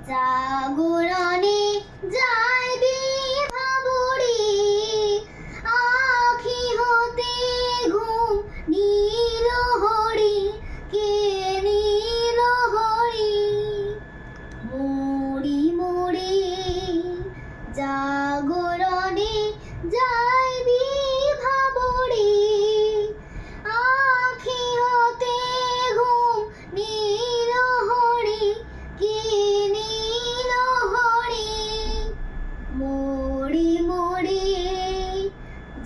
জাগরণে যাইবি ভাবরি, আখি হতে ঘুম নীল হরি, কে নীল হরি। মুড়ি মুড়ি জাগরণে যাইবি ভাবরি, আখি হতে ঘুম নীল হরি, কে নীল হরি। মুড়ি মুড়ি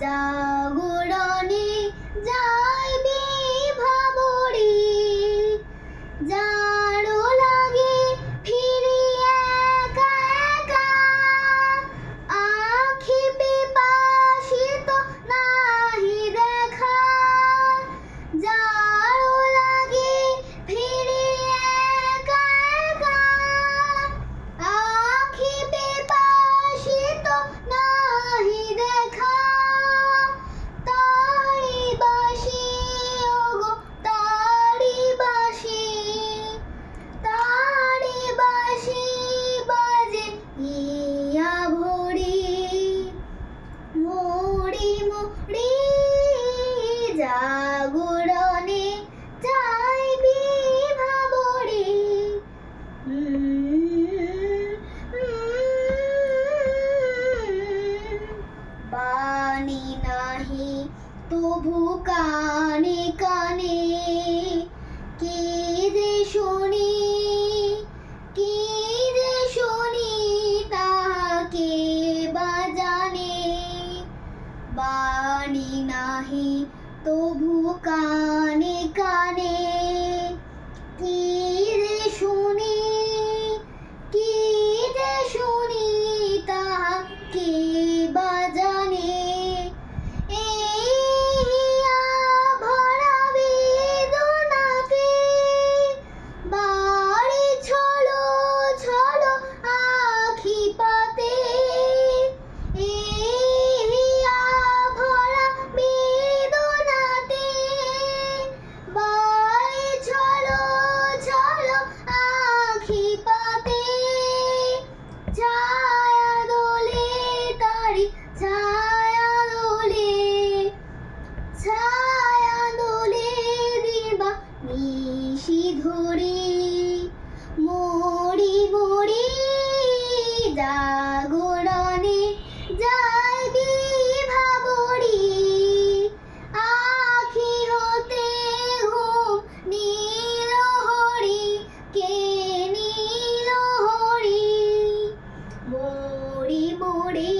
জাগরণে যাইবি ভাবরি, যারো লাগে ফিরি একা একা, আখি পিপাসিত নাহি দেখা। যারো লাগে ফিরি একা একা, আখি পিপাসিত নাহি দেখা। তারি বাসি ওগো তারি বাসি, তারি বাসি বাজে ইয়া ভরি। মুড়ি মুড়ি জাগরণে যাইবি ভাবরি। বাণী নাহি তবু কানে কানে, কি যে শুনি কি যে শুনি তাহাকে বা জানে। বাণী নাহি তবু কানে কানে, কি যে শুনি কি যে শুনি তাহাকে বা জানে। এই হিয়া ভরা বেদনাতে বাড়ি ছলো ছলো আখি পাতে। এই হিয়া ভরা বেদনাতে বাড়ি ছলো ছলো আখি পাতে। ছায়া দোলে তারি ছায়া দোলে, ছায়া দোলে দিবা নিশি ধরি। মুড়ি মুড়ি জাগরণে যাইবি ভাবরি, আখি হতে ঘুম নীল হরি, কে নীল হরি। মুড়ি মুড়ি